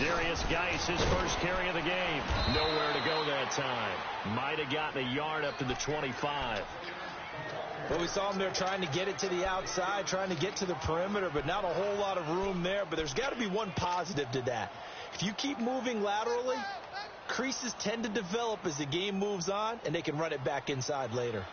Darius Geis, his first carry of the game. Nowhere to go that time. Might have gotten a yard up to the 25. Well, we saw him there trying to get it to the outside, trying to get to the perimeter, but not a whole lot of room there. But there's got to be one positive to that. If you keep moving laterally, creases tend to develop as the game moves on, and they can run it back inside later.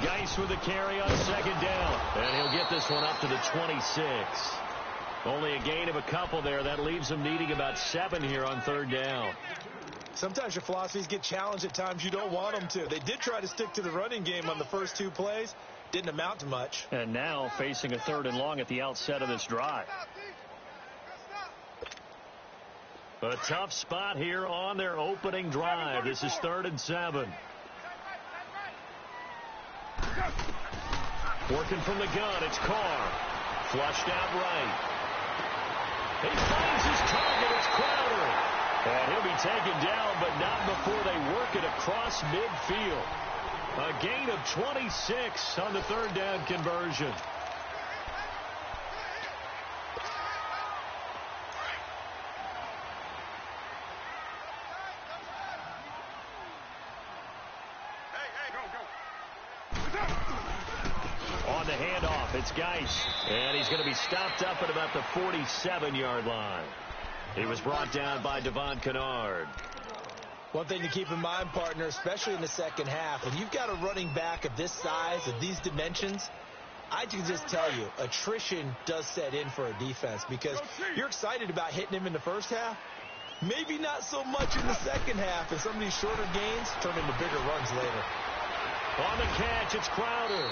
Geis with a carry on second down. And he'll get this one up to the 26. Only a gain of a couple there. That leaves him needing about 7 here on third down. Sometimes your philosophies get challenged at times you don't want them to. They did try to stick to the running game on the first 2 plays. Didn't amount to much. And now facing a 3rd and long at the outset of this drive. A tough spot here on their opening drive. This is 3rd and 7. Working from the gun, it's Carr. Flushed out right. He finds his target, it's Crowder. And he'll be taken down, but not before they work it across midfield. A gain of 26 on the 3rd down conversion. On the handoff, it's Geis. And he's going to be stopped up at about the 47-yard line. He was brought down by Devon Kennard. One thing to keep in mind, partner, especially in the second half, when you've got a running back of this size, of these dimensions, I can just tell you, attrition does set in for a defense because you're excited about hitting him in the first half. Maybe not so much in the second half, and some of these shorter gains turn into bigger runs later. On the catch, it's Crowder.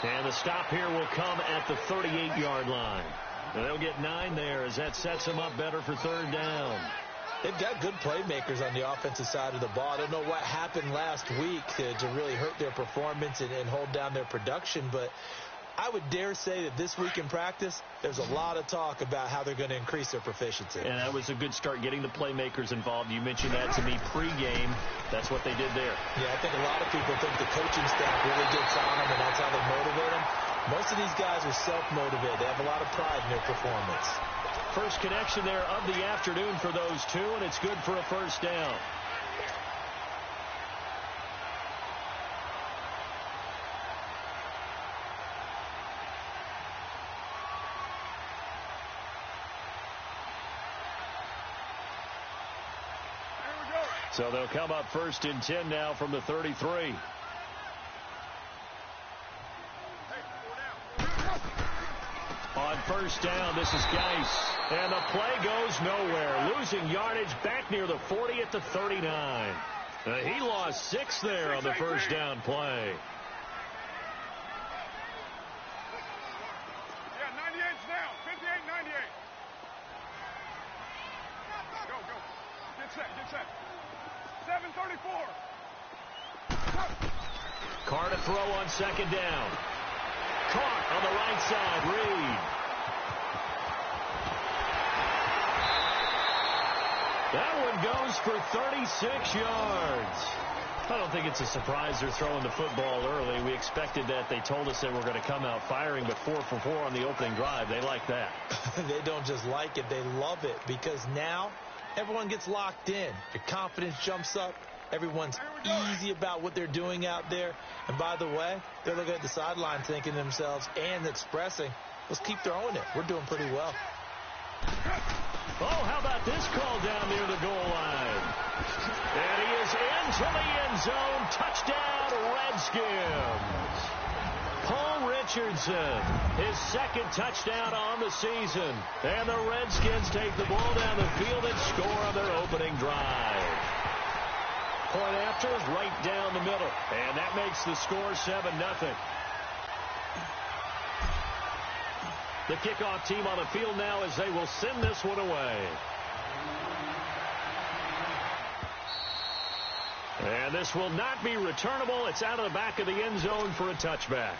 And the stop here will come at the 38-yard line. They'll get 9 there as that sets them up better for 3rd down. They've got good playmakers on the offensive side of the ball. I don't know what happened last week to really hurt their performance and hold down their production, but I would dare say that this week in practice, there's a lot of talk about how they're going to increase their proficiency. And that was a good start getting the playmakers involved. You mentioned that to me pregame. That's what they did there. Yeah, I think a lot of people think the coaching staff really gets on them, and that's how they motivate them. Most of these guys are self-motivated. They have a lot of pride in their performance. First connection there of the afternoon for those two, and it's good for a 1st down. So they'll come up 1st and 10 now from the 33. On 1st down, this is Geis. And the play goes nowhere. Losing yardage back near the 40 at the 39. He lost 6 there on the 1st down play. Yeah, 98's down. 58, 98. Go, go. Get set, get set. 7:34. Carr to throw on 2nd down. Caught on the right side, Reed. That one goes for 36 yards. I don't think it's a surprise they're throwing the football early. We expected that. They told us they were going to come out firing, but 4 for 4 on the opening drive. They like that. They don't just like it, they love it, because now everyone gets locked in. Your confidence jumps up. Everyone's easy about what they're doing out there. And by the way, they're looking at the sideline thinking to themselves and expressing, let's keep throwing it. We're doing pretty well. Oh, how about this call down near the goal line? And he is into the end zone. Touchdown, Redskins. Paul Richardson, his 2nd touchdown on the season. And the Redskins take the ball down the field and score on their opening drive. Point after, right down the middle. And that makes the score 7-0. The kickoff team on the field now as they will send this one away. And this will not be returnable. It's out of the back of the end zone for a touchback.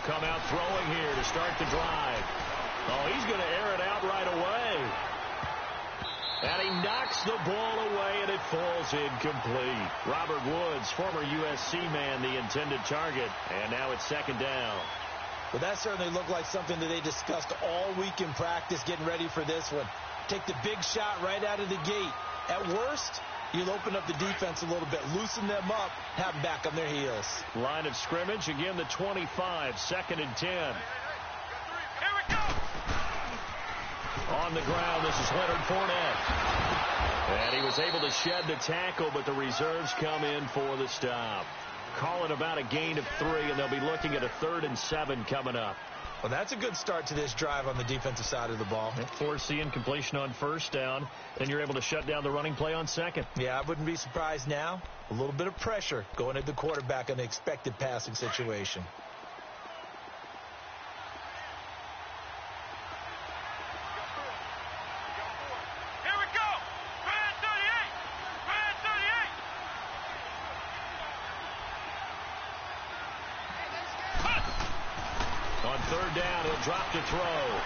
come out throwing here to start the drive. Oh, he's going to air it out right away. And he knocks the ball away, and it falls incomplete. Robert Woods, former USC man, the intended target. And now it's second down. Well, that certainly looked like something that they discussed all week in practice, getting ready for this one. Take the big shot right out of the gate. At worst, you'll open up the defense a little bit, loosen them up, have them back on their heels. Line of scrimmage, again the 25, second and 10. Here we go. On the ground, this is Leonard Fournette. And he was able to shed the tackle, but the reserves come in for the stop. Call it about a gain of 3, and they'll be looking at a 3rd and 7 coming up. Well, that's a good start to this drive on the defensive side of the ball. Force the incompletion on first down, then you're able to shut down the running play on second. Yeah, I wouldn't be surprised now. A little bit of pressure going at the quarterback in the expected passing situation. Here we go. Red 38. Red 38. On third down, he'll drop to throw.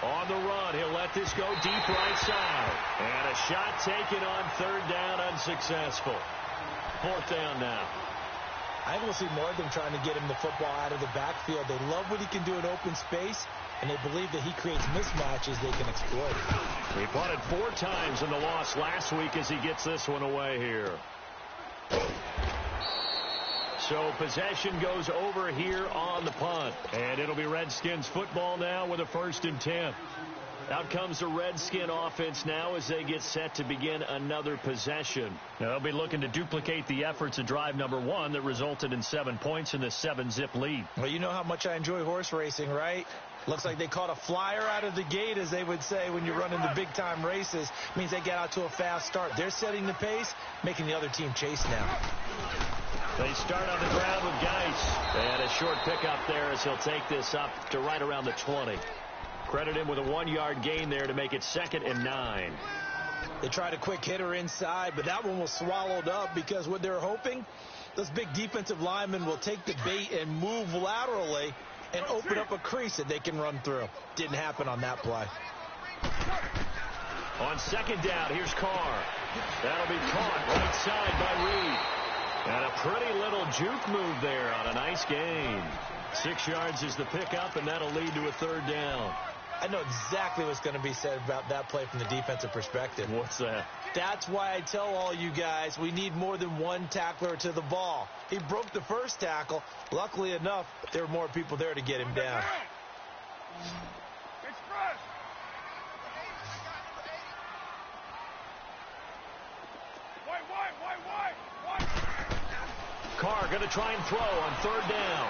On the run, he'll let this go deep right side. And a shot taken on third down, unsuccessful. Fourth down now. I think we'll see more of them trying to get him the football out of the backfield. They love what he can do in open space, and they believe that he creates mismatches they can exploit. He punted 4 times in the loss last week as he gets this one away here. So possession goes over here on the punt. And it'll be Redskins football now with a 1st and 10. Out comes the Redskin offense now as they get set to begin another possession. Now, they'll be looking to duplicate the efforts of drive number 1 that resulted in 7 points in the 7-zip lead. Well, you know how much I enjoy horse racing, right? Looks like they caught a flyer out of the gate, as they would say when you're running the big-time races. Means they get out to a fast start. They're setting the pace, making the other team chase now. They start on the ground with Geis. And a short pickup there as he'll take this up to right around the 20. Credit him with a 1-yard gain there to make it 2nd and 9. They tried a quick hitter inside, but that one was swallowed up because what they're hoping, those big defensive linemen will take the bait and move laterally and open up a crease that they can run through. Didn't happen on that play. On second down, here's Carr. That'll be caught right side by Reed. And a pretty little juke move there on a nice gain. 6 yards is the pickup, and that'll lead to a 3rd down. I know exactly what's going to be said about that play from the defensive perspective. What's that? That's why I tell all you guys we need more than one tackler to the ball. He broke the first tackle. Luckily enough, there were more people there to get him down. Express. White. Carr going to try and throw on 3rd down.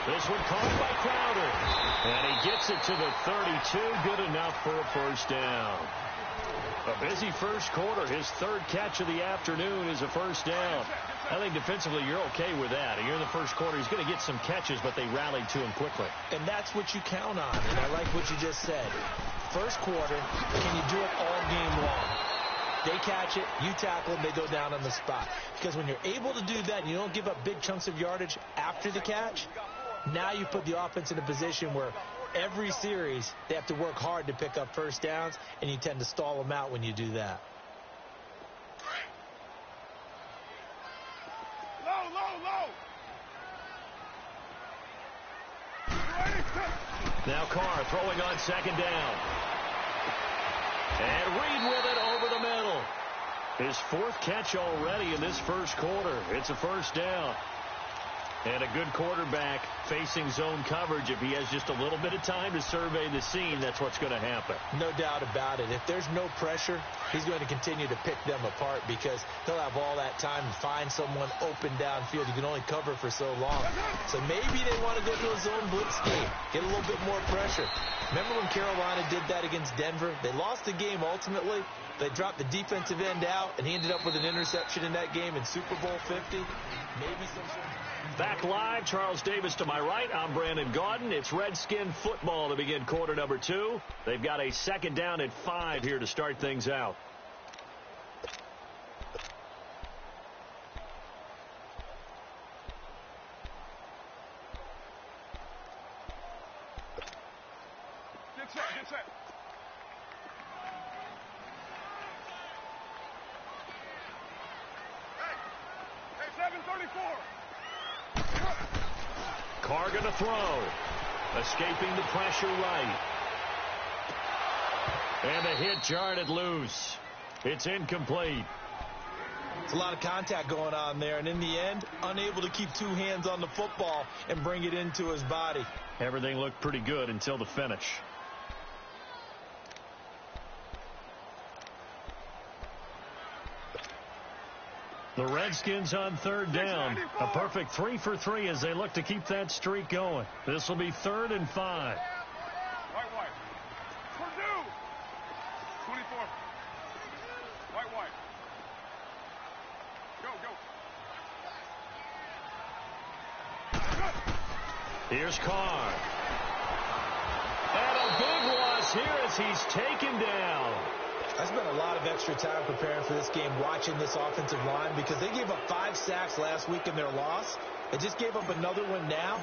This one caught by Crowder. And he gets it to the 32. Good enough for a 1st down. A busy first quarter. His 3rd catch of the afternoon is a 1st down. I think defensively you're okay with that. Here in the first quarter, he's going to get some catches, but they rallied to him quickly. And that's what you count on. And I like what you just said. First quarter, can you do it all game long? They catch it, you tackle them, they go down on the spot. Because when you're able to do that and you don't give up big chunks of yardage after the catch, now you put the offense in a position where every series they have to work hard to pick up 1st downs, and you tend to stall them out when you do that. Low. Now Carr throwing on 2nd down. And Reed with it over the middle. His 4th catch already in this first quarter. It's a 1st down. And a good quarterback facing zone coverage. If he has just a little bit of time to survey the scene, that's what's going to happen. No doubt about it. If there's no pressure, he's going to continue to pick them apart because he'll have all that time to find someone open downfield. You can only cover for so long. So maybe they want to go to a zone blitz scheme, get a little bit more pressure. Remember when Carolina did that against Denver? They lost the game ultimately. They dropped the defensive end out, and he ended up with an interception in that game in Super Bowl 50. Maybe some sort of... Back live, Charles Davis to my right. I'm Brandon Gaudin. It's Redskin football to begin quarter number 2. They've got a 2nd down and 5 here to start things out. Get set. Hey, 734. Carr going to throw. Escaping the pressure right. And the hit jarred it loose. It's incomplete. It's a lot of contact going on there, and in the end, unable to keep two hands on the football and bring it into his body. Everything looked pretty good until the finish. The Redskins on third down. A perfect 3 for 3 as they look to keep that streak going. This will be 3rd and 5. White. Purdue. 24. White. Go. Here's Carr. And a big loss here as he's taken down. I spent a lot of extra time preparing for this game, watching this offensive line, because they gave up 5 sacks last week in their loss. They just gave up another one now.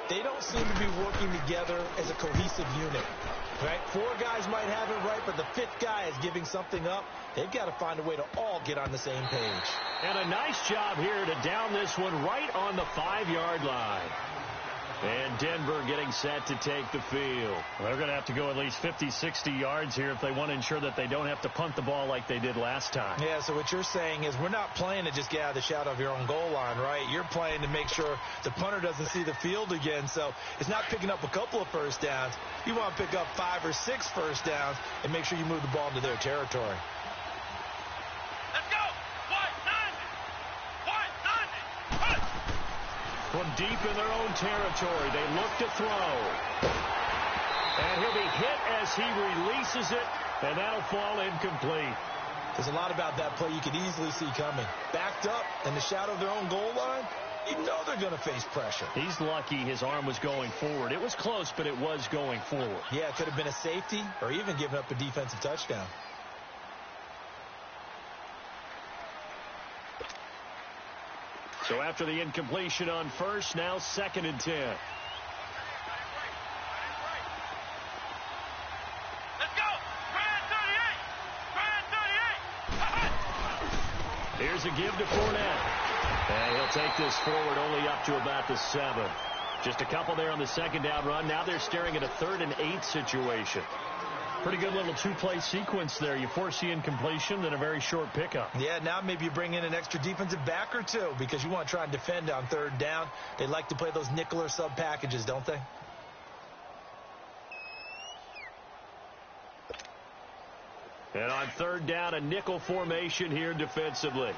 They don't seem to be working together as a cohesive unit. Right? 4 guys might have it right, but the 5th guy is giving something up. They've got to find a way to all get on the same page. And a nice job here to down this one right on the 5-yard line. And Denver getting set to take the field. They're going to have to go at least 50, 60 yards here if they want to ensure that they don't have to punt the ball like they did last time. Yeah, so what you're saying is we're not playing to just get out of the shadow of your own goal line, right? You're playing to make sure the punter doesn't see the field again. So it's not picking up a couple of first downs. You want to pick up 5 or 6 first downs and make sure you move the ball into their territory. Let's go. From deep in their own territory, they look to throw. And he'll be hit as he releases it, and that'll fall incomplete. There's a lot about that play you could easily see coming. Backed up in the shadow of their own goal line, you know they're going to face pressure. He's lucky his arm was going forward. It was close, but it was going forward. Yeah, it could have been a safety or even given up a defensive touchdown. So after the incompletion on first, now 2nd and 10. Let's go. Brand 38. Here's a give to Fournette. And he'll take this forward only up to about the 7. Just a couple there on the 2nd down run. Now they're staring at a 3rd and 8 situation. Pretty good little 2-play sequence there. You force the incompletion, then a very short pickup. Yeah, now maybe you bring in an extra defensive back or 2 because you want to try and defend on 3rd down. They like to play those nickel or sub packages, don't they? And on 3rd down, a nickel formation here defensively.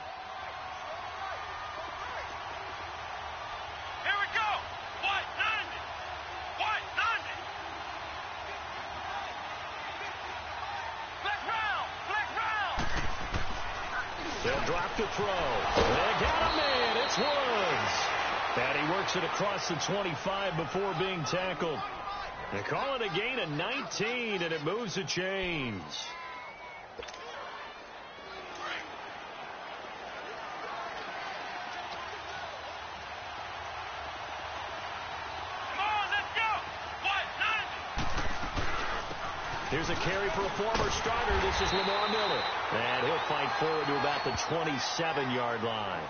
They'll drop to throw. They got a man. It's Woods. And he works it across the 25 before being tackled. They call it a gain of 19, and it moves the chains. Here's a carry for a former starter. This is Lamar Miller. And he'll fight forward to about the 27-yard line.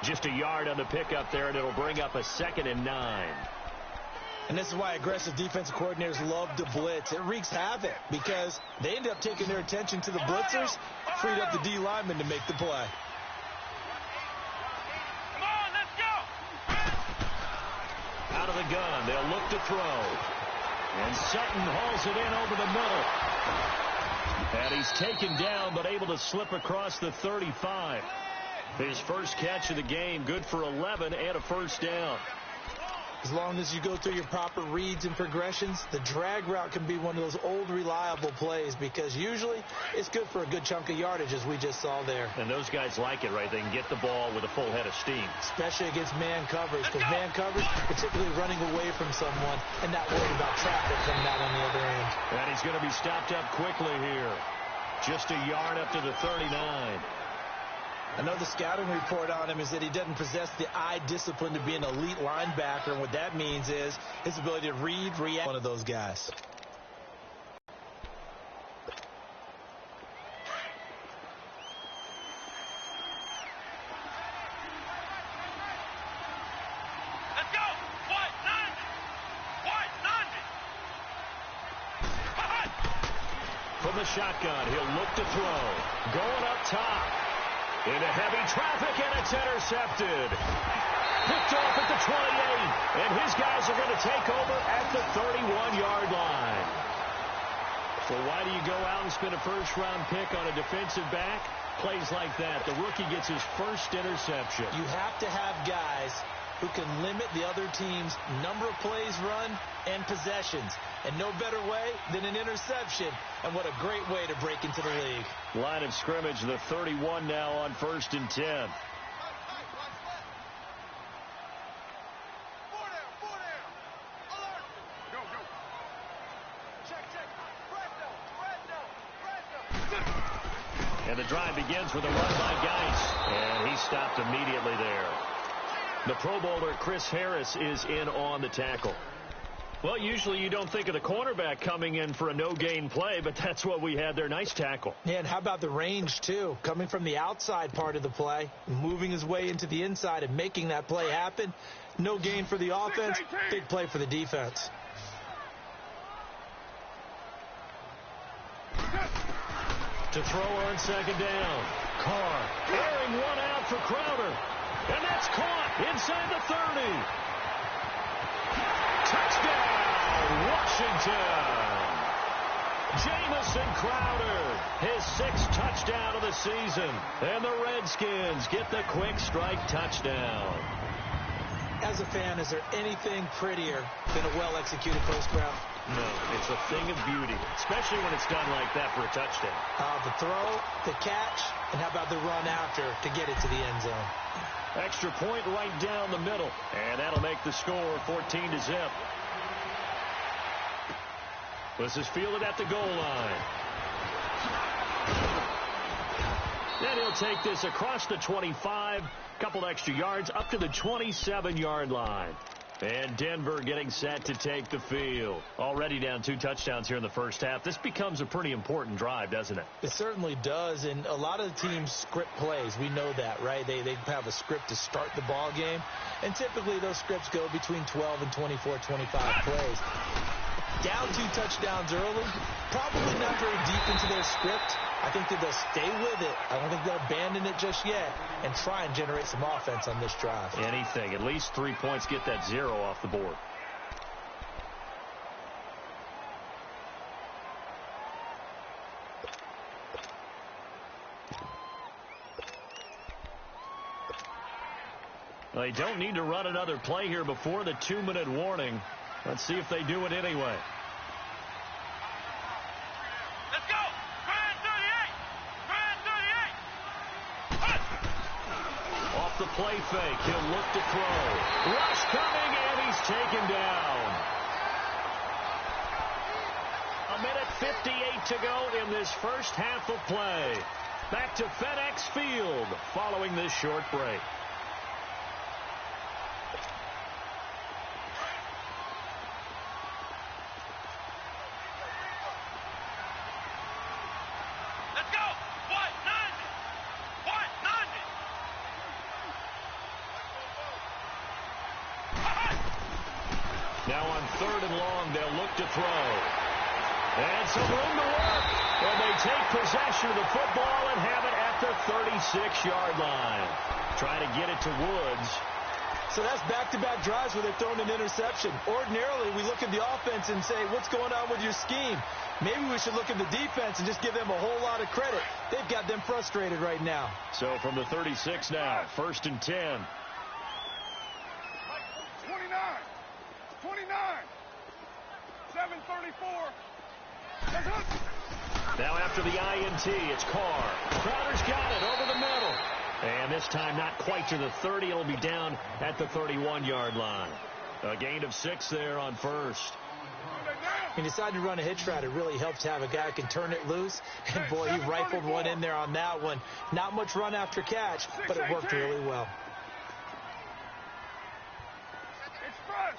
Just a yard on the pickup there, and it'll bring up a 2nd and 9. And this is why aggressive defensive coordinators love to blitz. It wreaks havoc because they end up taking their attention to the blitzers, freed up the D lineman to make the play. Come on, let's go. Out of the gun, they'll look to throw. And Sutton hauls it in over the middle. And he's taken down, but able to slip across the 35. His first catch of the game, good for 11 and a first down. As long as you go through your proper reads and progressions, the drag route can be one of those old reliable plays because usually it's good for a good chunk of yardage as we just saw there. And those guys like it, right? They can get the ball with a full head of steam. Especially against man coverage because man coverage, particularly running away from someone and not worrying about traffic coming out on the other end. And he's going to be stopped up quickly here. Just a yard up to the 39. I know the scouting report on him is that he doesn't possess the eye discipline to be an elite linebacker. And what that means is his ability to read, react, one of those guys. from the shotgun. He'll look to throw. Going up top. Into heavy traffic, and it's intercepted. Picked off at the 28, and his guys are going to take over at the 31-yard line. So why do you go out and spend a first-round pick on a defensive back? Plays like that. The rookie gets his first interception. You have to have guys who can limit the other team's number of plays run and possessions. And no better way than an interception. And what a great way to break into the league. Line of scrimmage, the 31 now on 1st and 10. And the drive begins with a run by Geis. And he stopped immediately there. The Pro Bowler Chris Harris is in on the tackle. Well, usually you don't think of the cornerback coming in for a no-gain play, but that's what we had there. Nice tackle. Yeah, and how about the range, too? Coming from the outside part of the play, moving his way into the inside and making that play happen. No gain for the offense, big play for the defense. To throw on 2nd down. Carr airing one out for Crowder. And that's caught inside the 30. Touchdown, Washington. Jamison Crowder, his 6th touchdown of the season. And the Redskins get the quick strike touchdown. As a fan, is there anything prettier than a well-executed post route? No, it's a thing of beauty, especially when it's done like that for a touchdown. The throw, the catch, and how about the run after to get it to the end zone? Extra point right down the middle, and that'll make the score 14-0. This is fielded at the goal line. Then he'll take this across the 25, couple extra yards up to the 27-yard line. And Denver getting set to take the field. Already down 2 touchdowns here in the first half. This becomes a pretty important drive, doesn't it? It certainly does, and a lot of the teams script plays. We know that, right? They have a script to start the ball game, and typically those scripts go between 12 and 24, 25 plays. Down 2 touchdowns early, probably not very deep into their script. I think that they'll stay with it. I don't think they'll abandon it just yet and try and generate some offense on this drive. Anything. At least 3 points, get that 0 off the board. Well, they don't need to run another play here before the 2-minute warning. Let's see if they do it anyway. Let's go! Grind 38! Off the play fake, he'll look to throw. Rush coming, and he's taken down. 1:58 to go in this first half of play. Back to FedEx Field following this short break. Now on 3rd and long, they'll look to throw. And some room to work. And they take possession of the football and have it at the 36-yard line. Trying to get it to Woods. So that's back-to-back drives where they've thrown an interception. Ordinarily, we look at the offense and say, what's going on with your scheme? Maybe we should look at the defense and just give them a whole lot of credit. They've got them frustrated right now. So from the 36 now, 1st and 10. 29, 7:34. Now after the INT, it's Carr. Crowder's got it over the middle. And this time not quite to the 30. It'll be down at the 31-yard line. A gain of 6 there on 1st. He decided to run a hitch route. It really helps to have a guy who can turn it loose. And, boy, he rifled one in there on that one. Not much run after catch, but it worked really well. Express.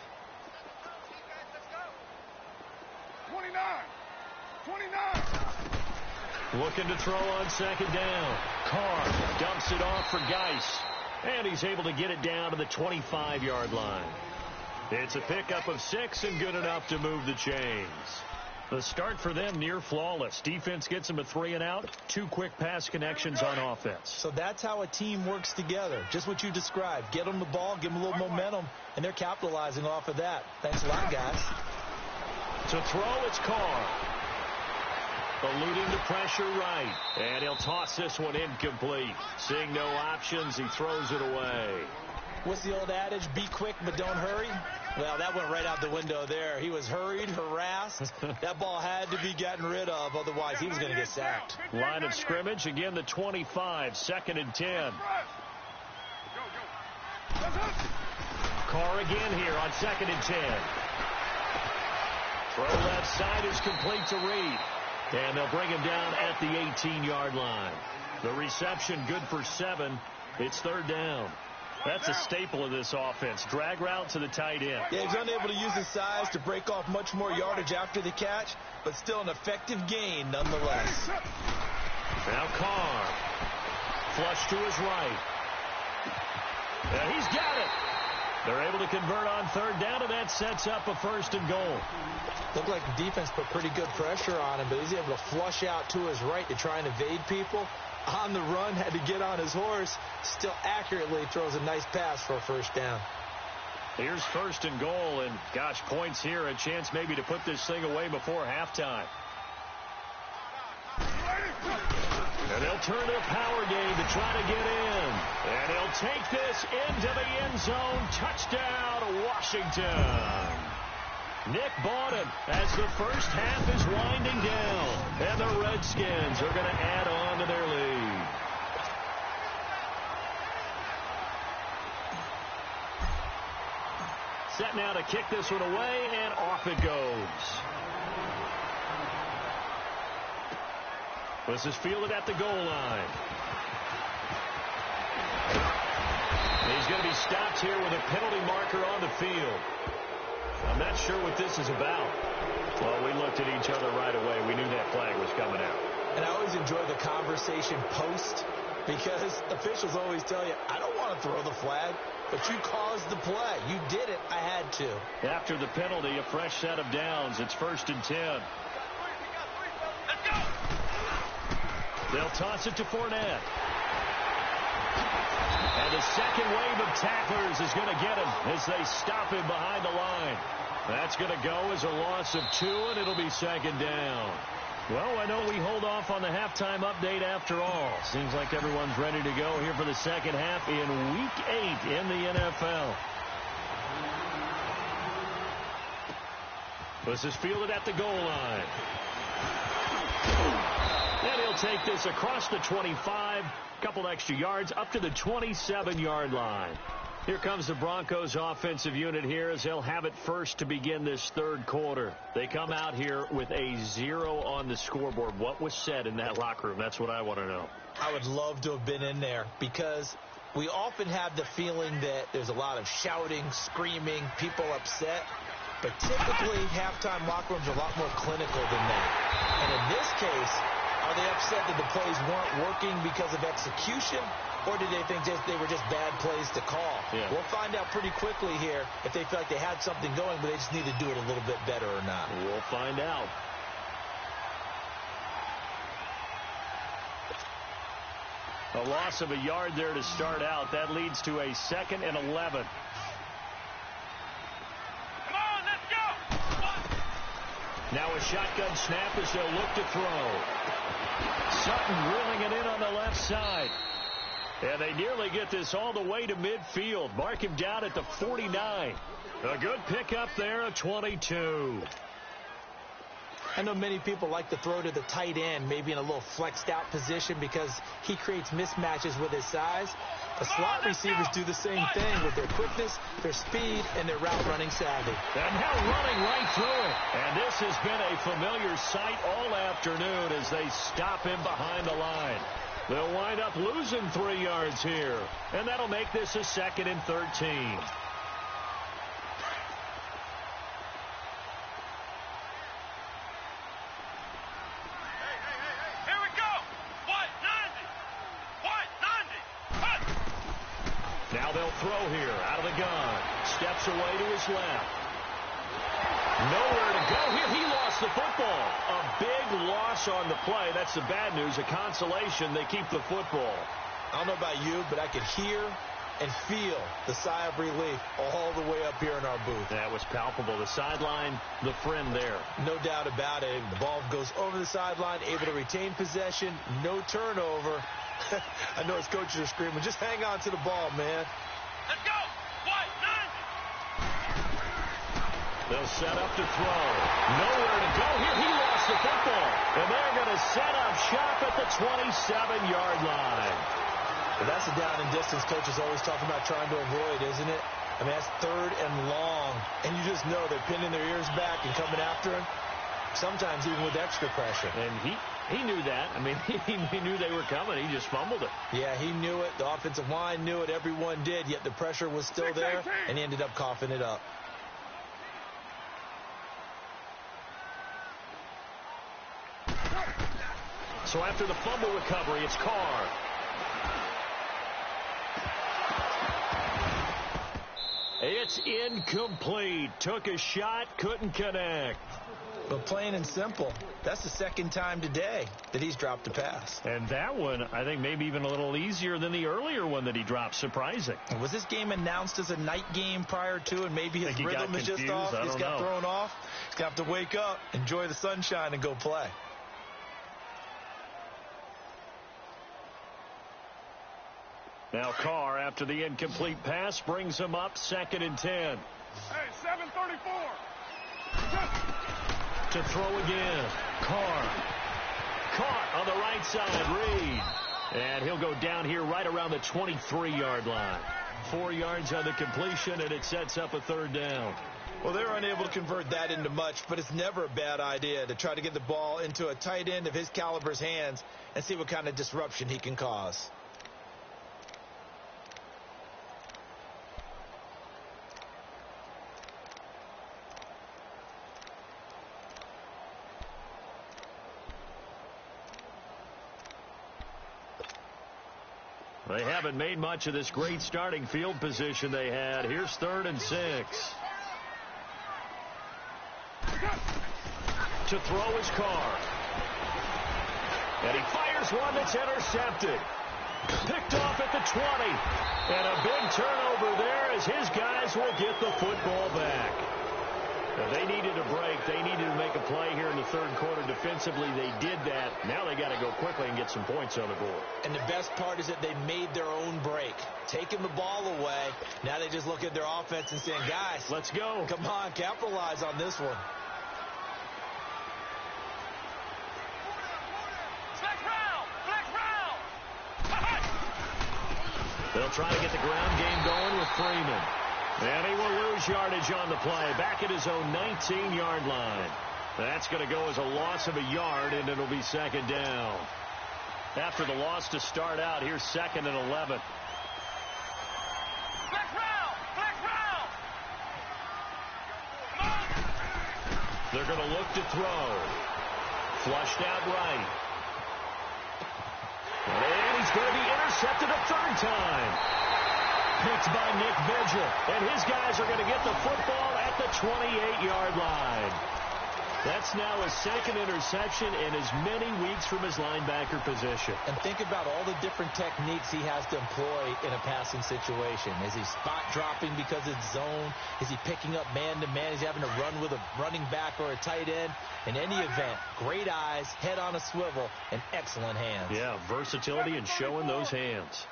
29. Looking to throw on 2nd down. Carr dumps it off for Geis. And he's able to get it down to the 25-yard line. It's a pickup of 6 and good enough to move the chains. The start for them near flawless. Defense gets them a 3-and-out. 2 quick pass connections on offense. So that's how a team works together. Just what you described. Get them the ball, give them a little momentum, and they're capitalizing off of that. Thanks a lot, guys. To throw, it's Carr. Eluding the pressure right. And he'll toss this one incomplete. Seeing no options, he throws it away. What's the old adage? Be quick, but don't hurry. Well, that went right out the window there. He was hurried, harassed. That ball had to be gotten rid of, otherwise he was going to get sacked. Line of scrimmage, again the 25, 2nd and 10. Carr again here on 2nd and 10. Throw left side is complete to Reed. And they'll bring him down at the 18-yard line. The reception good for 7. It's 3rd down. That's a staple of this offense. Drag route to the tight end. Yeah, he's unable to use his size to break off much more yardage after the catch, but still an effective gain nonetheless. Now Carr. Flush to his right. And he's got it. They're able to convert on 3rd down, and that sets up a 1st and goal. Looked like the defense put pretty good pressure on him, but he's able to flush out to his right to try and evade people. On the run, had to get on his horse. Still accurately throws a nice pass for a 1st down. Here's 1st and goal, and gosh, points here. A chance maybe to put this thing away before halftime. And they'll turn to a power game to try to get in. And he'll take this into the end zone. Touchdown, Washington. Nick Bawden as the first half is winding down. And the Redskins are going to add on to their lead. Set now to kick this one away, and off it goes. This is fielded at the goal line. He's going to be stopped here with a penalty marker on the field. I'm not sure what this is about. Well, we looked at each other right away. We knew that flag was coming out. And I always enjoy the conversation post, because officials always tell you, I don't want to throw the flag, but you caused the play. You did it. I had to. After the penalty, a fresh set of downs. It's 1st and 10. Let's go! They'll toss it to Fournette. And the second wave of tacklers is going to get him as they stop him behind the line. That's going to go as a loss of 2, and it'll be 2nd down. Well, I know we hold off on the halftime update after all. Seems like everyone's ready to go here for the second half in Week 8 in the NFL. This is fielded at the goal line. And he'll take this across the 25, couple extra yards, up to the 27-yard line. Here comes the Broncos offensive unit here as they'll have it first to begin this 3rd quarter. They come out here with a 0 on the scoreboard. What was said in that locker room? That's what I want to know. I would love to have been in there, because we often have the feeling that there's a lot of shouting, screaming, people upset. But typically, halftime locker rooms are a lot more clinical than that. And in this case, are they upset that the plays weren't working because of execution, or did they think they were just bad plays to call? Yeah. We'll find out pretty quickly here if they feel like they had something going, but they just need to do it a little bit better or not. We'll find out. A loss of a yard there to start out. That leads to a 2nd and 11. Come on, let's go! Now a shotgun snap as they'll look to throw. Sutton drilling it in on the left side. And they nearly get this all the way to midfield. Mark him down at the 49. A good pickup there, a 22. I know many people like to throw to the tight end, maybe in a little flexed out position, because he creates mismatches with his size. The slot receivers do the same thing with their quickness, their speed, and their route running savvy. And now running right through it. And this has been a familiar sight all afternoon as they stop him behind the line. They'll wind up losing 3 yards here. And that'll make this a 2nd and 13. Now they'll throw here out of the gun. Steps away to his left. Nowhere to go here. He lost the football. loss on the play. That's the bad news. A consolation, they keep the football. I don't know about you, but I could hear and feel the sigh of relief all the way up here in our booth. That was palpable. The sideline, the friend there. No doubt about it. The ball goes over the sideline, able to retain possession, no turnover. I know his coaches are screaming, just hang on to the ball, man. Let's go. What? They'll set up to throw. Nowhere to go here. He lost the football. And they're going to set up shop at the 27-yard line. Well, that's the down and distance coaches always talk about trying to avoid, isn't it? I mean, that's 3rd and long. And you just know they're pinning their ears back and coming after him, sometimes even with extra pressure. And he knew that. I mean, he knew they were coming. He just fumbled it. Yeah, he knew it. The offensive line knew it. Everyone did, yet the pressure was still there, and he ended up coughing it up. So after the fumble recovery, it's Carr. It's incomplete. Took a shot, couldn't connect. But plain and simple, that's the 2nd time today that he's dropped a pass. And that one, I think, maybe even a little easier than the earlier one that he dropped. Surprising. Was this game announced as a night game prior to, and maybe his rhythm is just off? He's got thrown off. He's got to wake up, enjoy the sunshine, and go play. Now Carr, after the incomplete pass, brings him up 2nd and 10. Hey, 7:34. To throw again. Carr. Caught on the right side. Reed. And he'll go down here right around the 23-yard line. 4 yards on the completion, and it sets up a 3rd down. Well, they were unable to convert that into much, but it's never a bad idea to try to get the ball into a tight end of his caliber's hands and see what kind of disruption he can cause. They haven't made much of this great starting field position they had. Here's 3rd and 6. To throw his Carr. And he fires one that's intercepted. Picked off at the 20. And a big turnover there as his guys will get the football back. Now, they needed a break. They needed to make a play here in the 3rd quarter. Defensively, they did that. Now they got to go quickly and get some points on the board. And the best part is that they made their own break. Taking the ball away. Now they just look at their offense and saying, guys, let's go. Come on, capitalize on this one. They'll try to get the ground game going with Freeman. And he will lose yardage on the play. Back at his own 19-yard line. That's going to go as a loss of a yard, and it'll be 2nd down. After the loss to start out, here's 2nd and 11. They're going to look to throw. Flushed out right. And he's going to be intercepted a 3rd time. Picked by Nick Vigil. And his guys are going to get the football at the 28-yard line. That's now his 2nd interception in as many weeks from his linebacker position. And think about all the different techniques he has to employ in a passing situation. Is he spot dropping because it's zone? Is he picking up man-to-man? Is he having to run with a running back or a tight end? In any event, great eyes, head on a swivel, and excellent hands. Yeah, versatility and showing those hands.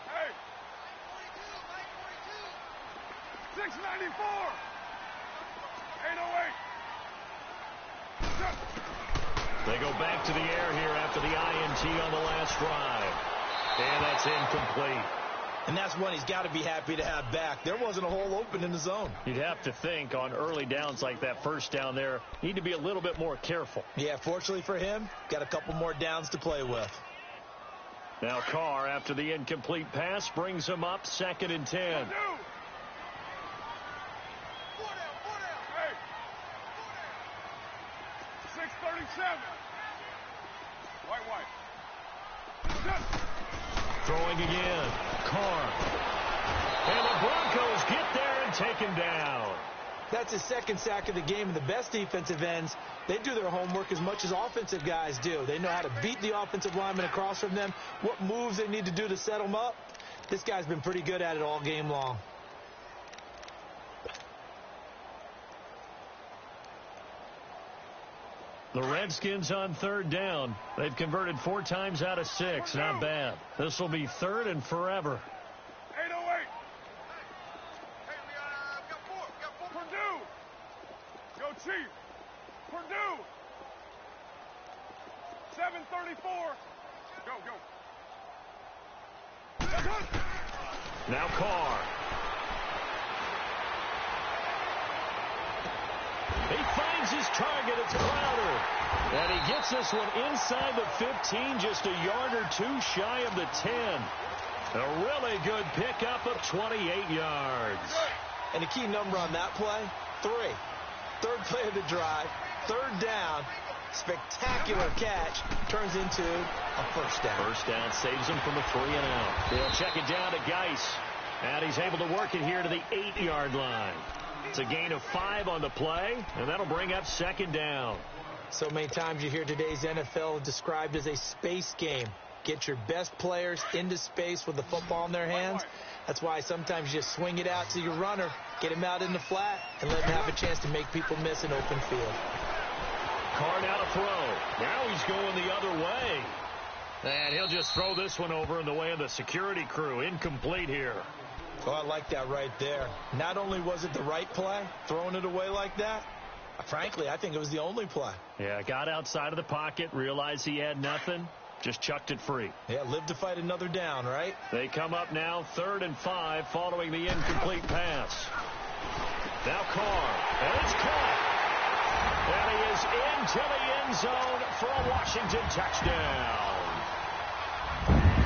694. 808. They go back to the air here after the INT on the last drive. And that's incomplete. And that's one he's got to be happy to have back. There wasn't a hole open in the zone. You'd have to think on early downs like that, first down there, need to be a little bit more careful. Yeah, fortunately for him, got a couple more downs to play with. Now Carr, after the incomplete pass, brings him up 2nd and 10. Hey. 637. White. Throwing again. Carr. And the Broncos get there and take him down. That's his second sack of the game, and the best defensive ends, they do their homework as much as offensive guys do. They know how to beat the offensive lineman across from them, what moves they need to do to set them up. This guy's been pretty good at it all game long. The Redskins on third down. They've converted 4 times out of 6. Not bad. This will be third and forever. 808. Hey, we got 4. Purdue. Go Chief. Purdue. 7:34. Go. Now Carr. He finds his target. It's Crowder. And he gets this one inside the 15, just a yard or 2 shy of the 10. A really good pickup of 28 yards. And the key number on that play, 3. Third play of the drive, third down, spectacular catch, turns into a first down. First down saves him from a 3 and out. They'll check it down to Geis. And he's able to work it here to the 8-yard line. It's a gain of 5 on the play, and that'll bring up second down. So many times you hear today's NFL described as a space game. Get your best players into space with the football in their hands. That's why sometimes you just swing it out to your runner, get him out in the flat, and let him have a chance to make people miss an open field. Carr now to throw. Now he's going the other way. And he'll just throw this one over in the way of the security crew. Incomplete here. Oh, I like that right there. Not only was it the right play, throwing it away like that, frankly, I think it was the only play. Yeah, got outside of the pocket, realized he had nothing, just chucked it free. Yeah, live to fight another down, right? They come up now 3rd and 5 following the incomplete pass. Now Carr, and it's caught. And he is into the end zone for a Washington touchdown.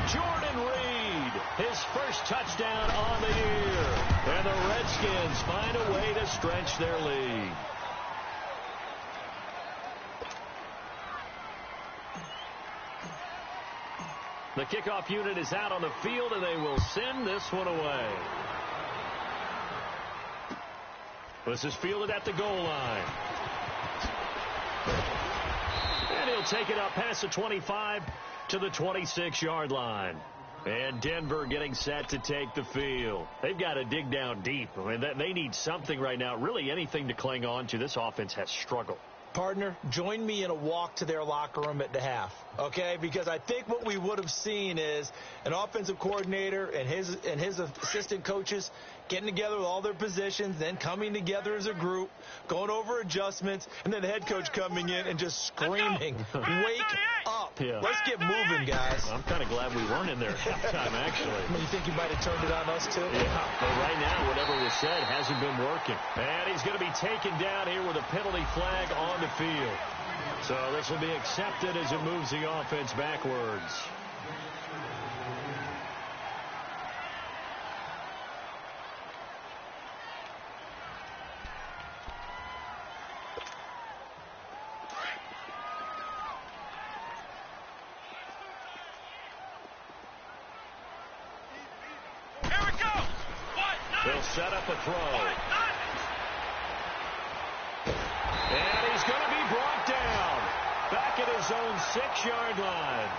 Jordan Reed, his first touchdown on the year. And the Redskins find a way to stretch their lead. The kickoff unit is out on the field, and they will send this one away. This is fielded at the goal line. And he'll take it up past the 25 to the 26-yard line. And Denver getting set to take the field. They've got to dig down deep. I mean, they need something right now, really anything to cling on to. This offense has struggled. Partner, join me in a walk to their locker room at the half, okay? Because I think what we would have seen is an offensive coordinator and his assistant coaches getting together with all their positions, then coming together as a group, going over adjustments, and then the head coach coming in and just screaming, wake up. Yeah. Let's get moving, guys. I'm kind of glad we weren't in there at halftime, actually. You think you might have turned it on us, too? Yeah, but right now, whatever was said hasn't been working. And he's going to be taken down here with a penalty flag on the field. So this will be accepted as it moves the offense backwards. They'll set up a throw. And he's going to be brought down back at his own 6-yard line.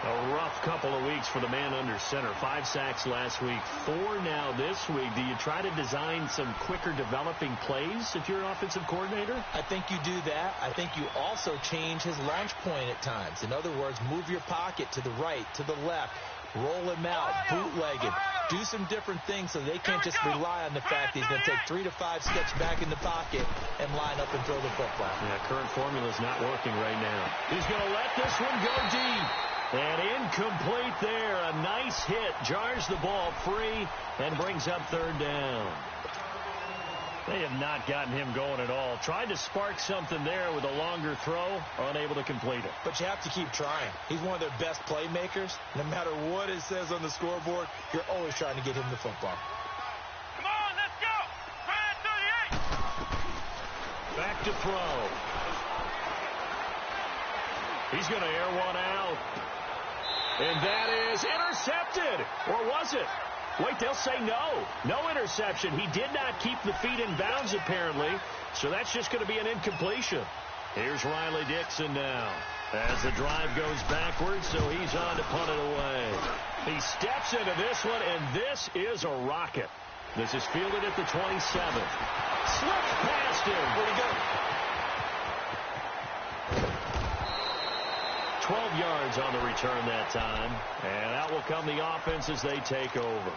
A rough couple of weeks for the man under center. 5 sacks last week, 4 now this week. Do you try to design some quicker developing plays if you're an offensive coordinator? I think you do that. I think you also change his launch point at times. In other words, move your pocket to the right, to the left. Roll him out, bootleg him, do some different things so they can't just rely on the fact that he's going to take 3 to 5 steps back in the pocket and line up and throw the football. Yeah, current formula is not working right now. He's going to let this one go deep. And incomplete there. A nice hit. Jars the ball free and brings up 3rd down. They have not gotten him going at all. Tried to spark something there with a longer throw, unable to complete it. But you have to keep trying. He's one of their best playmakers. No matter what it says on the scoreboard, you're always trying to get him the football. Come on, let's go. Try 38. Back to throw. He's going to air one out. And that is intercepted. Or was it? Wait, they'll say no. No interception. He did not keep the feet in bounds, apparently, so that's just going to be an incompletion. Here's Riley Dixon now as the drive goes backwards, so he's on to punt it away. He steps into this one, and this is a rocket. This is fielded at the 27th. Slipped past him. Where'd he go? 12 yards on the return that time. And out will come the offense as they take over.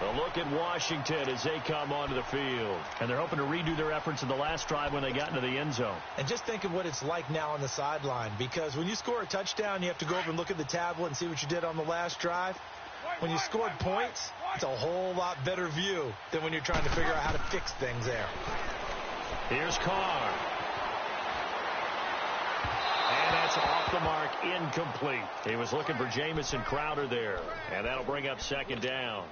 A look at Washington as they come onto the field. And they're hoping to redo their efforts in the last drive when they got into the end zone. And just think of what it's like now on the sideline, because when you score a touchdown, you have to go over and look at the tablet and see what you did on the last drive. When you scored points, it's a whole lot better view than when you're trying to figure out how to fix things there. Here's Carr. And that's off the mark, incomplete. He was looking for Jamison Crowder there, and that'll bring up second down.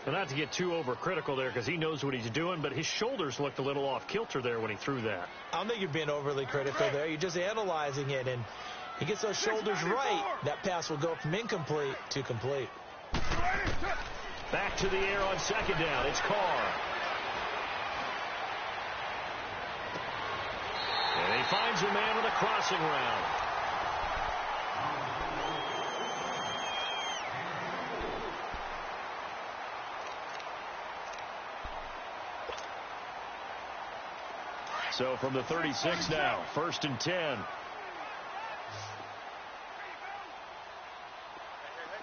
Well, not to get too overcritical there because he knows what he's doing, but his shoulders looked a little off kilter there when he threw that. I don't think you're being overly critical there. You're just analyzing it, and he gets those shoulders right. That pass will go from incomplete to complete. Back to the air on second down. It's Carr. And he finds a man with a crossing route. So from the 36 now, 1st and 10.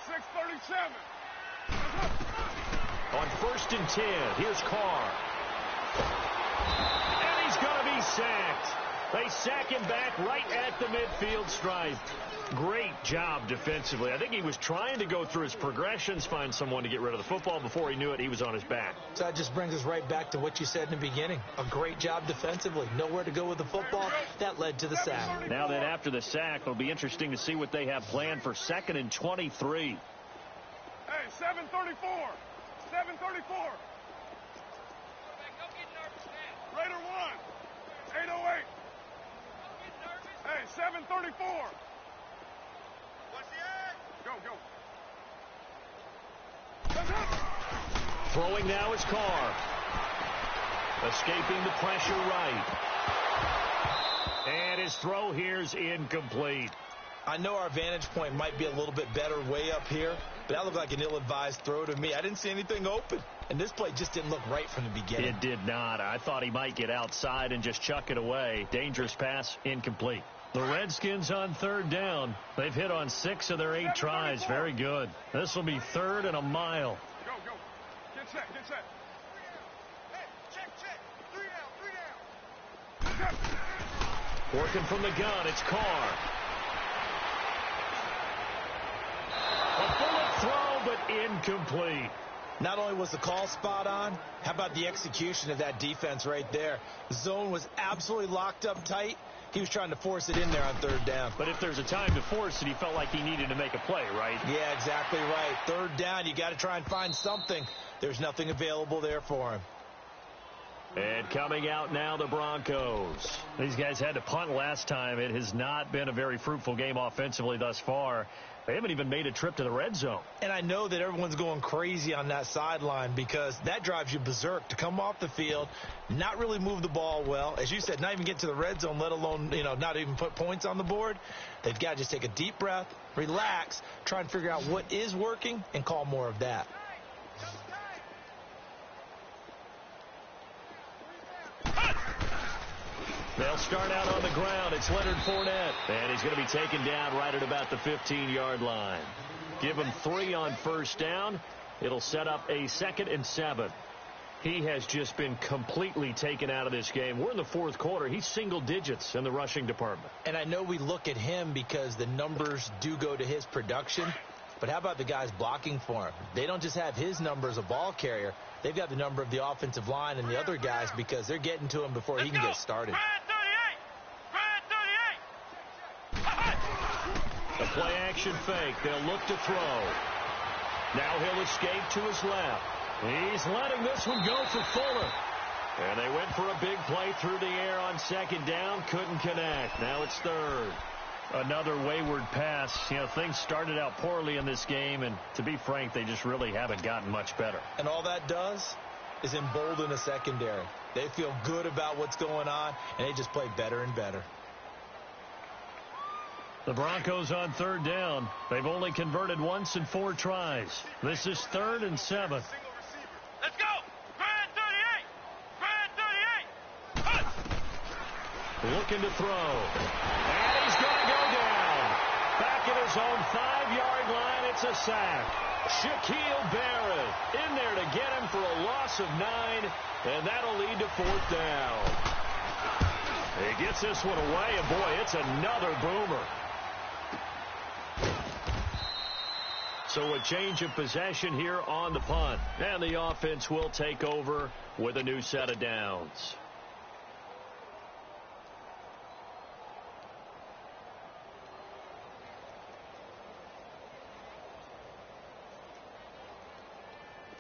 6:37. On 1st and 10, here's Carr. And he's going to be sacked. They sack him back right at the midfield stripe. Great job defensively. I think he was trying to go through his progressions, find someone to get rid of the football. Before he knew it, he was on his back. So that just brings us right back to what you said in the beginning. A great job defensively. Nowhere to go with the football. That led to the sack. Now then, after the sack, it'll be interesting to see what they have planned for 2nd and 23. Hey, 7:34. 7:34. Raider 1. 8:08. Hey, 7:34. Go, go. Throwing now is Carr. Escaping the pressure right. And his throw here's incomplete. I know our vantage point might be a little bit better way up here, but that looked like an ill-advised throw to me. I didn't see anything open, and this play just didn't look right from the beginning. It did not. I thought he might get outside and just chuck it away. Dangerous pass, incomplete. The Redskins on 3rd down. They've hit on 6 of their 8 tries. Very good. This will be 3rd and a mile. Go, go. Get set, get set. Hey, check. 3 down. Working from the gun, it's Carr. A bullet throw, but incomplete. Not only was the call spot on, how about the execution of that defense right there? The zone was absolutely locked up tight. He was trying to force it in there on 3rd down. But if there's a time to force it, he felt like he needed to make a play, right? Yeah, exactly right. 3rd down, you got to try and find something. There's nothing available there for him. And coming out now, the Broncos. These guys had to punt last time. It has not been a very fruitful game offensively thus far. They haven't even made a trip to the red zone. And I know that everyone's going crazy on that sideline because that drives you berserk to come off the field, not really move the ball well. As you said, not even get to the red zone, let alone, not even put points on the board. They've got to just take a deep breath, relax, try and figure out what is working and call more of that. They'll start out on the ground. It's Leonard Fournette. And he's going to be taken down right at about the 15-yard line. Give him 3 on 1st down. It'll set up a 2nd and 7. He has just been completely taken out of this game. We're in the 4th quarter. He's single digits in the rushing department. And I know we look at him because the numbers do go to his production. But how about the guys blocking for him? They don't just have his number as a ball carrier. They've got the number of the offensive line and the other guys because they're getting to him before he can get started. A play-action fake. They'll look to throw. Now he'll escape to his left. He's letting this one go for Fuller. And they went for a big play through the air on 2nd down. Couldn't connect. Now it's 3rd. Another wayward pass. You know, things started out poorly in this game, and to be frank, they just really haven't gotten much better. And all that does is embolden the secondary. They feel good about what's going on, and they just play better and better. The Broncos on third down. They've only converted once in 4 tries. This is 3rd and 7. Let's go! Grand 38! Grand 38! Looking to throw. And he's going to go down. Back at his own 5-yard line, it's a sack. Shaquille Barrett in there to get him for a loss of 9, and that'll lead to 4th down. He gets this one away, and boy, it's another boomer. So a change of possession here on the punt, and the offense will take over with a new set of downs.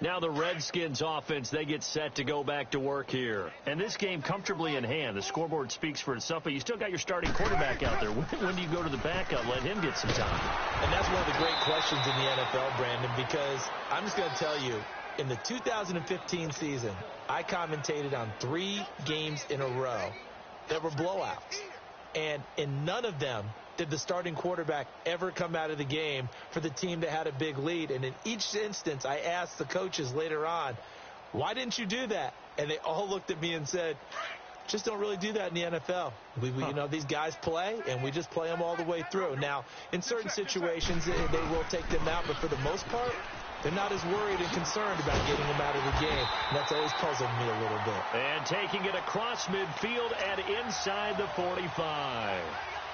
Now the Redskins offense, they get set to go back to work here. And this game comfortably in hand. The scoreboard speaks for itself, but you still got your starting quarterback out there. When do you go to the backup? Let him get some time. And that's one of the great questions in the NFL, Brandon, because I'm just going to tell you, in the 2015 season, I commentated on 3 games in a row that were blowouts. And in none of them did the starting quarterback ever come out of the game for the team that had a big lead. And in each instance, I asked the coaches later on, why didn't you do that? And they all looked at me and said, just don't really do that in the NFL. You know, these guys play, and we just play them all the way through. Now, in certain situations, they will take them out, but for the most part, they're not as worried and concerned about getting them out of the game. And that's always puzzled me a little bit. And taking it across midfield and inside the 45.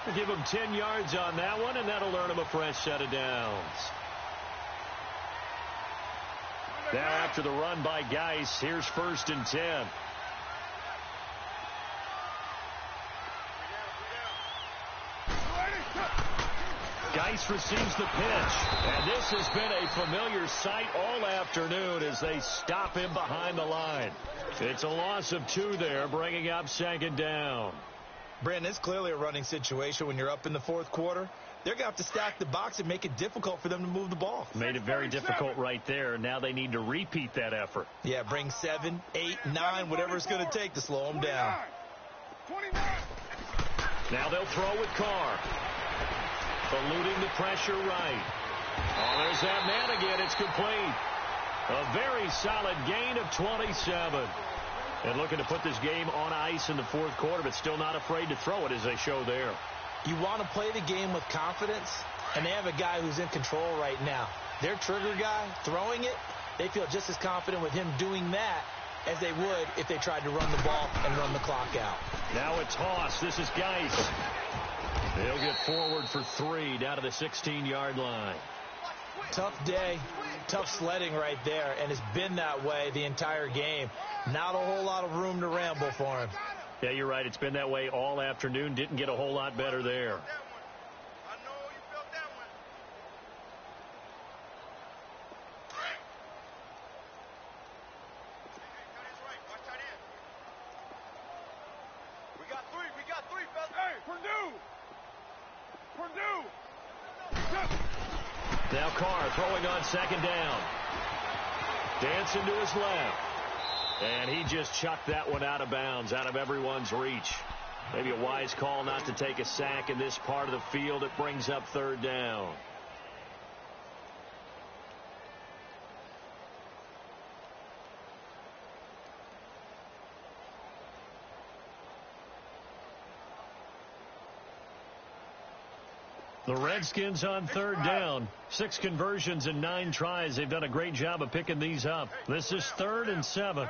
We'll give them 10 yards on that one, and that'll earn them a fresh set of downs. Now after the run by Geis, here's 1st and 10. Geis receives the pitch, and this has been a familiar sight all afternoon as they stop him behind the line. It's a loss of 2 there, bringing up 2nd down. Brandon, it's clearly a running situation when you're up in the 4th quarter. They're going to have to stack the box and make it difficult for them to move the ball. Made it very difficult right there. Now they need to repeat that effort. Yeah, bring 7, 8, 9, whatever it's going to take to slow them down. 29. Now they'll throw with Carr. Eluding the pressure right. Oh, there's that man again. It's complete. A very solid gain of 27. And looking to put this game on ice in the 4th quarter, but still not afraid to throw it as they show there. You want to play the game with confidence, and they have a guy who's in control right now. Their trigger guy throwing it, they feel just as confident with him doing that as they would if they tried to run the ball and run the clock out. Now a toss. This is Geis. They'll get forward for 3 down to the 16-yard line. Tough day, tough sledding right there, and it's been that way the entire game. Not a whole lot of room to ramble for him. Yeah, you're right. It's been that way all afternoon. Didn't get a whole lot better there. I know you felt that one. We got 3, fellas. Hey, Purdue! Now Carr throwing on 2nd down. Dancing to his left. And he just chucked that one out of bounds, out of everyone's reach. Maybe a wise call not to take a sack in this part of the field. It brings up 3rd down. The Redskins on 3rd down. 6 conversions and 9 tries. They've done a great job of picking these up. This is 3rd and 7.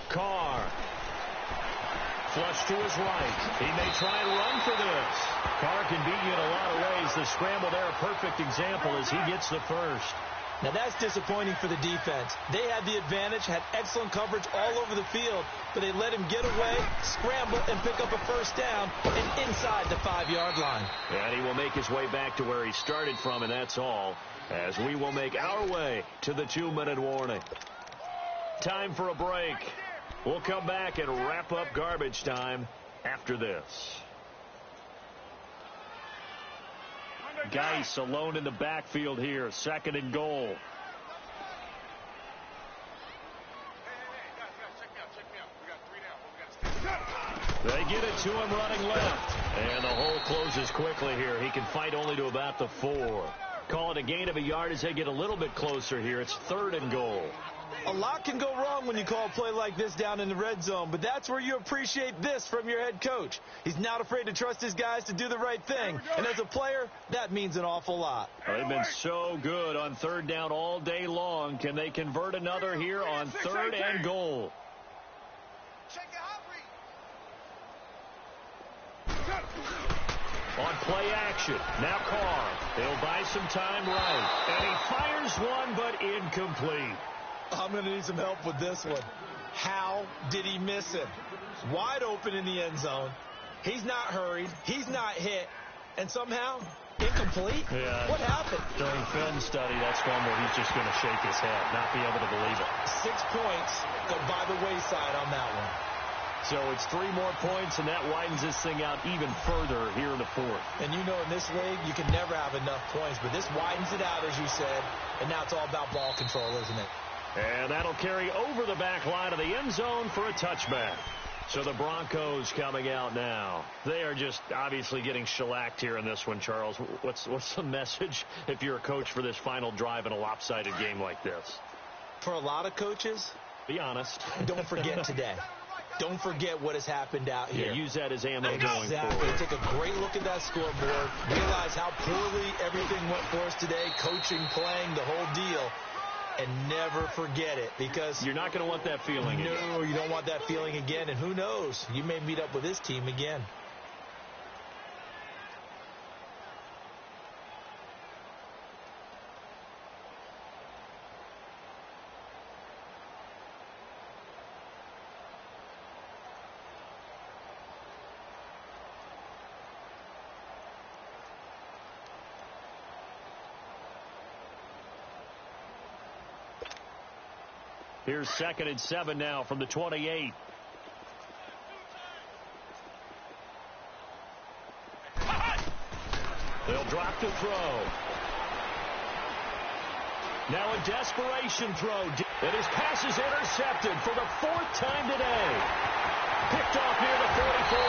Carr. Flush to his right. He may try and run for this. Carr can beat you in a lot of ways. The scramble there, a perfect example as he gets the first. Now that's disappointing for the defense. They had the advantage, had excellent coverage all over the field, but they let him get away, scramble, and pick up a 1st down and inside the 5-yard line. And he will make his way back to where he started from, and that's all, as we will make our way to the 2-minute warning. Time for a break. We'll come back and wrap up garbage time after this. Geis alone in the backfield here. 2nd and goal. They get it to him running left. And the hole closes quickly here. He can fight only to about the 4. Call it a gain of a yard as they get a little bit closer here. It's 3rd and goal. A lot can go wrong when you call a play like this down in the red zone, but that's where you appreciate this from your head coach. He's not afraid to trust his guys to do the right thing, and as a player, that means an awful lot. They've been so good on 3rd down all day long. Can they convert another here on 3rd and goal? On play action, now Carr. He'll buy some time right, and he fires one, but incomplete. I'm going to need some help with this one. How did he miss it? Wide open in the end zone. He's not hurried. He's not hit. And somehow, incomplete? Yeah. What happened? During film study, that's one where he's just going to shake his head, not be able to believe it. 6 points go by the wayside on that one. So it's 3 more points, and that widens this thing out even further here in the 4th. And you know in this league, you can never have enough points, but this widens it out, as you said, and now it's all about ball control, isn't it? And that'll carry over the back line of the end zone for a touchback. So the Broncos coming out now. They are just obviously getting shellacked here in this one, Charles. What's the message if you're a coach for this final drive in a lopsided game like this? For a lot of coaches, be honest. Don't forget today. Don't forget what has happened out here. Yeah, use that as ammo going exactly. forward. Take a great look at that scoreboard. Realize how poorly everything went for us today. Coaching, playing, the whole deal. And never forget it, because you're not going to want that feeling again. No, you don't want that feeling again. And who knows? You may meet up with this team again. Here's 2nd and 7 now from the 28. They'll drop the throw. Now a desperation throw. And his pass is intercepted for the 4th time today. Picked off near the 44.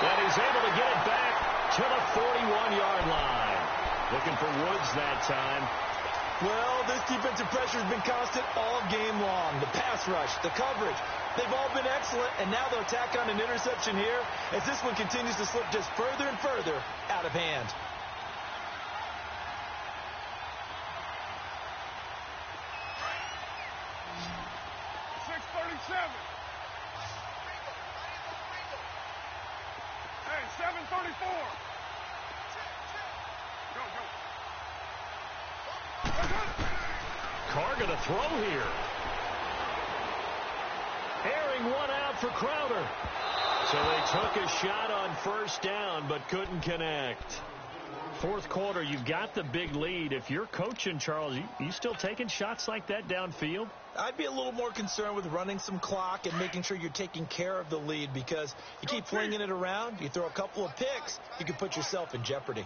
And he's able to get it back to the 41-yard line. Looking for Woods that time. Well, this defensive pressure has been constant all game long. The pass rush, the coverage, they've all been excellent, and now they'll tack on an interception here as this one continues to slip just further and further out of hand. Hey, 7:34. Go. Carr going to throw here. Airing one out for Crowder. So they took a shot on 1st down, but couldn't connect. 4th quarter, you've got the big lead. If you're coaching, Charles, you still taking shots like that downfield? I'd be a little more concerned with running some clock and making sure you're taking care of the lead, because you keep flinging it around, you throw a couple of picks, you can put yourself in jeopardy.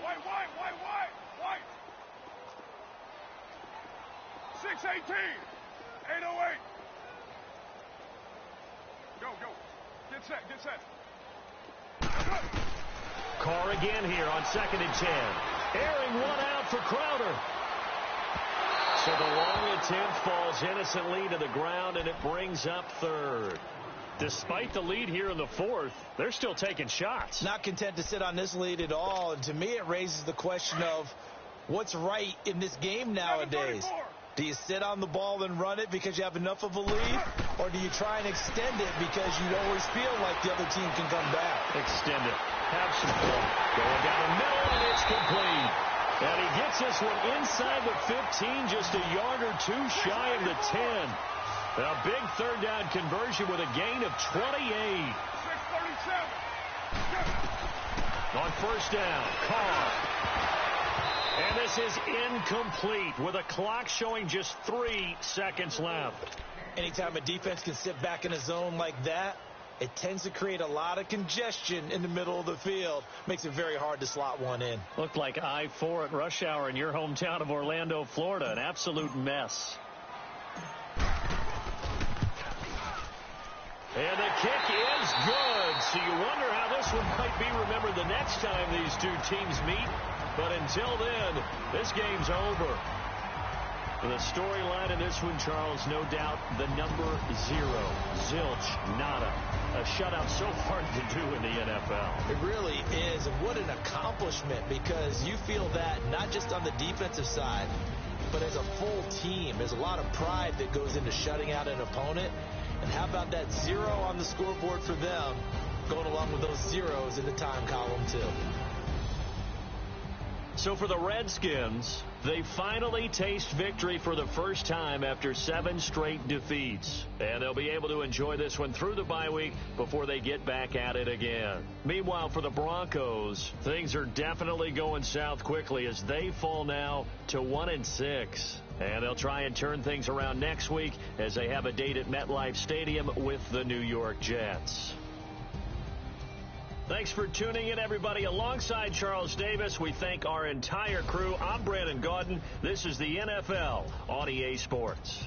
White. 6:18. 8:08. Go. Get set. Carr again here on 2nd and 10. Airing one out for Crowder. So the long attempt falls innocently to the ground, and it brings up 3rd. Despite the lead here in the 4th, they're still taking shots. Not content to sit on this lead at all, and to me it raises the question of what's right in this game nowadays. Do you sit on the ball and run it because you have enough of a lead? Or do you try and extend it because you always feel like the other team can come back? Extend it. Have some fun. Going down the middle, and it's complete. And he gets this one inside the 15, just a yard or two shy of the 10. A big 3rd down conversion with a gain of 28. 6:37. On 1st down, Carr. And this is incomplete with a clock showing just 3 seconds left. Anytime a defense can sit back in a zone like that, it tends to create a lot of congestion in the middle of the field. Makes it very hard to slot one in. Looked like I-4 at rush hour in your hometown of Orlando, Florida. An absolute mess. And the kick is good. So you wonder how this one might be remembered the next time these two teams meet. But until then, this game's over. The storyline in this one, Charles, no doubt the number 0. Zilch, nada. A shutout so hard to do in the NFL. It really is. And what an accomplishment, because you feel that not just on the defensive side, but as a full team. There's a lot of pride that goes into shutting out an opponent. And how about that 0 on the scoreboard for them, going along with those zeros in the time column, too. So for the Redskins, they finally taste victory for the first time after 7 straight defeats. And they'll be able to enjoy this one through the bye week before they get back at it again. Meanwhile, for the Broncos, things are definitely going south quickly as they fall now to 1-6. And they'll try and turn things around next week as they have a date at MetLife Stadium with the New York Jets. Thanks for tuning in, everybody. Alongside Charles Davis, we thank our entire crew. I'm Brandon Gaudin. This is the NFL on EA Sports.